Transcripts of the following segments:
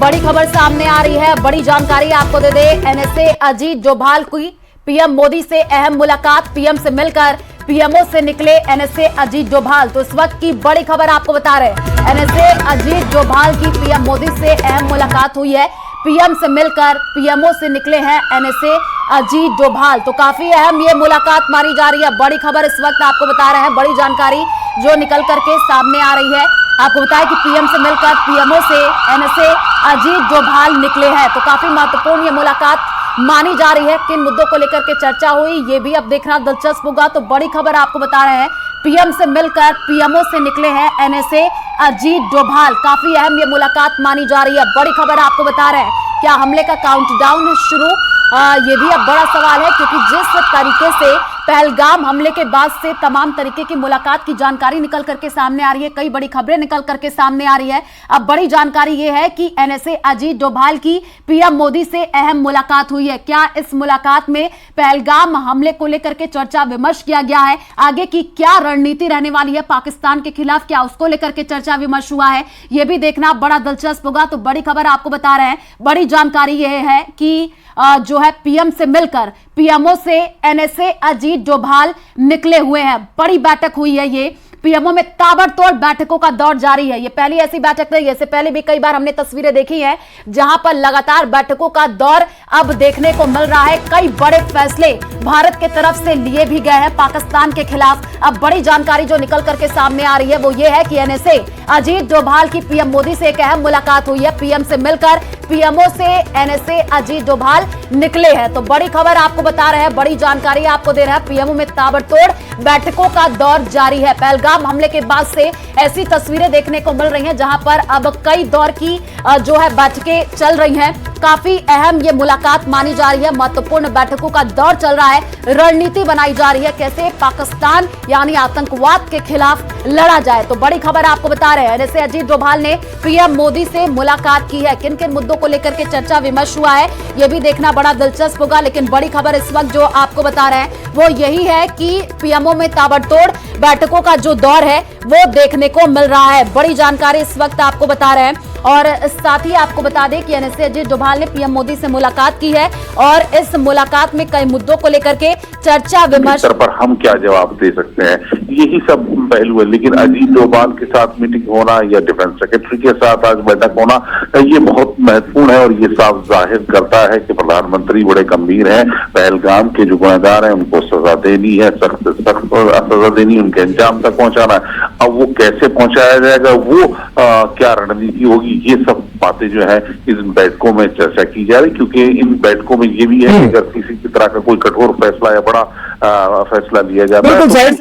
बड़ी खबर सामने आ रही है, बड़ी जानकारी आपको दे दे। एनएसए अजीत डोभाल की पीएम मोदी से अहम मुलाकात, पीएम से मिलकर पीएमओ से निकले एनएसए अजीत डोभाल। तो इस वक्त की बड़ी खबर आपको बता रहे हैं, एनएसए अजीत डोभाल की पीएम मोदी से अहम मुलाकात हुई है, पीएम से मिलकर पीएमओ से निकले हैं एनएसए अजीत डोभाल। तो काफी अहम ये मुलाकात मानी जा रही है, बड़ी खबर इस वक्त आपको बता रहे हैं, बड़ी जानकारी जो निकल करके सामने आ रही है। आपको बताया कि पीएम से मिलकर पीएमओ से एनएसए अजीत डोभाल निकले हैं। तो काफी महत्वपूर्ण ये मुलाकात मानी जा रही है। किन मुद्दों को लेकर के चर्चा हुई ये भी अब देखना दिलचस्प होगा। तो बड़ी खबर आपको बता रहे हैं, पीएम से मिलकर पीएमओ से निकले हैं एनएसए अजीत डोभाल। काफी अहम ये मुलाकात मानी जा रही है, बड़ी खबर आपको बता रहे हैं। क्या हमले का काउंटडाउन शुरू, ये भी अब बड़ा सवाल है, क्योंकि जिस तरीके से पहलगाम हमले के बाद से तमाम तरीके की मुलाकात की जानकारी निकल करके सामने आ रही है, कई बड़ी खबरें निकल करके सामने आ रही है। अब बड़ी जानकारी यह है कि एनएसए अजीत डोभाल की पीएम मोदी से अहम मुलाकात हुई है। क्या इस मुलाकात में पहलगाम हमले को लेकर के चर्चा विमर्श किया गया है, आगे की क्या रणनीति रहने वाली है पाकिस्तान के खिलाफ, क्या उसको लेकर के चर्चा विमर्श हुआ है, यह भी देखना बड़ा दिलचस्प होगा। तो बड़ी खबर आपको बता रहे हैं, बड़ी जानकारी यह है कि जो है पीएम से मिलकर पीएमओ से एनएसए अजीत डोभाल निकले हुए हैं। बड़ी बैठक हुई है, ये पीएमओ में ताबड़तोड़ बैठकों का दौर जारी है। ये पहली ऐसी बैठक नहीं, इससे पहले भी कई बार हमने तस्वीरें देखी हैं जहां पर लगातार बैठकों का दौर अब देखने को मिल रहा है। कई बड़े फैसले भारत के तरफ से लिए भी गए हैं पाकिस्तान के खिलाफ। अब बड़ी जानकारी जो निकल करके सामने आ रही है वो ये है कि एनएसए अजीत डोभाल की पीएम मोदी से एक अहम मुलाकात हुई है, पीएम से मिलकर पीएमओ से एनएसए अजीत डोभाल निकले हैं। तो बड़ी खबर आपको बता रहे हैं, बड़ी जानकारी आपको दे रहा है, पीएमओ में ताबड़तोड़ बैठकों का दौर जारी है। पहलगाम हमले के बाद से ऐसी तस्वीरें देखने को मिल रही हैं जहां पर अब कई दौर की जो है बैठकें चल रही हैं। काफी अहम ये मुलाकात मानी जा रही है, महत्वपूर्ण बैठकों का दौर चल रहा है, रणनीति बनाई जा रही है कैसे पाकिस्तान यानी आतंकवाद के खिलाफ लड़ा जाए। तो बड़ी खबर आपको बता रहे हैं, एनएसए अजीत डोभाल ने पीएम मोदी से मुलाकात की है, किन किन मुद्दों को लेकर के चर्चा विमर्श हुआ है यह भी देखना बड़ा दिलचस्प होगा। लेकिन बड़ी खबर इस वक्त जो आपको बता रहे हैं वो यही है कि पीएमओ में ताबड़तोड़ बैठकों का जो दौर है वो देखने को मिल रहा है। बड़ी जानकारी इस वक्त आपको बता रहे हैं। और साथ ही आपको बता दें कि एनएसए अजीत डोभाल ने पीएम मोदी से मुलाकात की है और इस मुलाकात में कई मुद्दों को लेकर के चर्चा विमर्श पर हम क्या जवाब दे सकते हैं, यही सब पहलू है। लेकिन अजीत डोभाल के साथ मीटिंग होना या डिफेंस सेक्रेटरी के साथ आज बैठक होना ये बहुत महत्वपूर्ण है और ये साफ जाहिर करता है कि प्रधानमंत्री बड़े गंभीर हैं। पहलगाम के जो गुनहगार हैं उनको सजा देनी है, सख्त से सख्त सजा देनी, उनके अंजाम तक पहुंचाना है। अब वो कैसे पहुंचाया जाएगा, वो क्या रणनीति होगी, ये सब बातें जो है इस बैठकों में चर्चा की जा रही, क्योंकि इन बैठकों में ये भी है कि अगर किसी की तरह का कोई कठोर फैसला या बड़ा फैसला लिया जाता है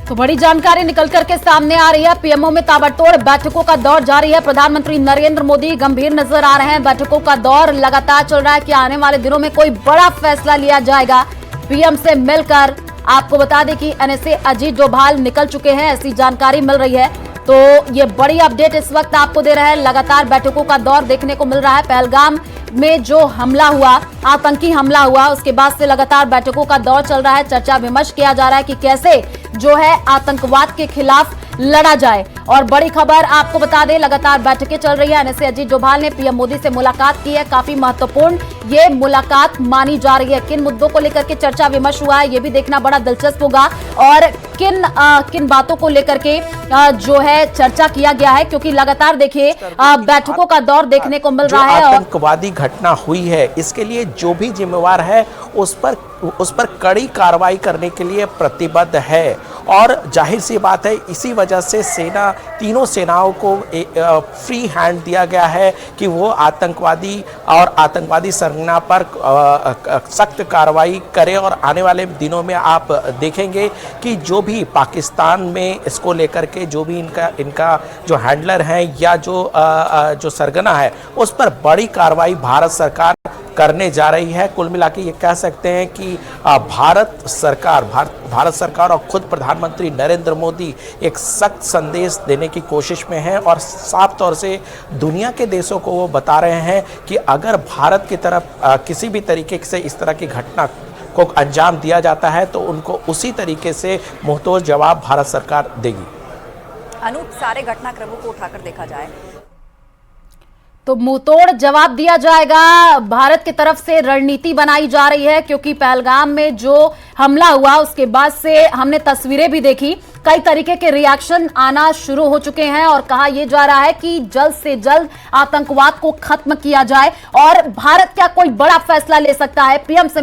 तो बड़ी जानकारी निकल करके सामने आ रही है। पीएमओ में ताबड़तोड़ बैठकों का दौर जारी है, प्रधानमंत्री नरेंद्र मोदी गंभीर नजर आ रहे हैं, बैठकों का दौर लगातार चल रहा है कि आने वाले दिनों में कोई बड़ा फैसला लिया जाएगा। पीएम से मिलकर आपको बता दें कि एनएसए अजीत डोभाल निकल चुके हैं, ऐसी जानकारी मिल रही है। तो ये बड़ी अपडेट इस वक्त आपको दे रहे हैं, लगातार बैठकों का दौर देखने को मिल रहा है। पहलगाम में जो हमला हुआ, आतंकी हमला हुआ, उसके बाद से लगातार बैठकों का दौर चल रहा है, चर्चा विमर्श किया जा रहा है कि कैसे जो है आतंकवाद के खिलाफ लड़ा जाए। और बड़ी खबर आपको बता दें, लगातार बैठकें चल रही है। एनएसए अजीत डोभाल ने पीएम मोदी से मुलाकात की है, काफी महत्वपूर्ण ये मुलाकात मानी जा रही है। किन मुद्दों को लेकर के चर्चा विमर्श हुआ है ये भी देखना बड़ा दिलचस्प होगा और किन बातों को लेकर के जो है चर्चा किया गया है, क्योंकि लगातार देखिए बैठकों का दौर देखने को मिल रहा है। आतंकवादी घटना हुई है, इसके लिए जो भी जिम्मेवार है उस पर कड़ी कार्रवाई करने के लिए प्रतिबद्ध है। और जाहिर सी बात है, इसी वजह से तीनों सेनाओं को फ्री हैंड दिया गया है कि वो आतंकवादी और आतंकवादी सरगना पर सख्त कार्रवाई करें। और आने वाले दिनों में आप देखेंगे कि जो भी पाकिस्तान में इसको लेकर के जो भी इनका जो हैंडलर है या जो सरगना है उस पर बड़ी कार्रवाई भारत सरकार करने जा रही है। कुल मिला के ये कह सकते हैं कि भारत सरकार और खुद प्रधानमंत्री नरेंद्र मोदी एक सख्त संदेश देने की कोशिश में हैं और साफ तौर से दुनिया के देशों को वो बता रहे हैं कि अगर भारत की तरफ किसी भी तरीके से इस तरह की घटना को अंजाम दिया जाता है तो उनको उसी तरीके से मुंहतोड़ जवाब भारत सरकार देगी। अनूप, सारे घटनाक्रमों को उठाकर देखा जाए तो मुंहतोड़ जवाब दिया जाएगा। भारत की तरफ से रणनीति बनाई जा रही है, क्योंकि पहलगाम में जो हमला हुआ उसके बाद से हमने तस्वीरें भी देखी, कई तरीके के रिएक्शन आना शुरू हो चुके हैं और कहा यह जा रहा है कि जल्द से जल्द आतंकवाद को खत्म किया जाए और भारत क्या कोई बड़ा फैसला ले सकता है। पीएम से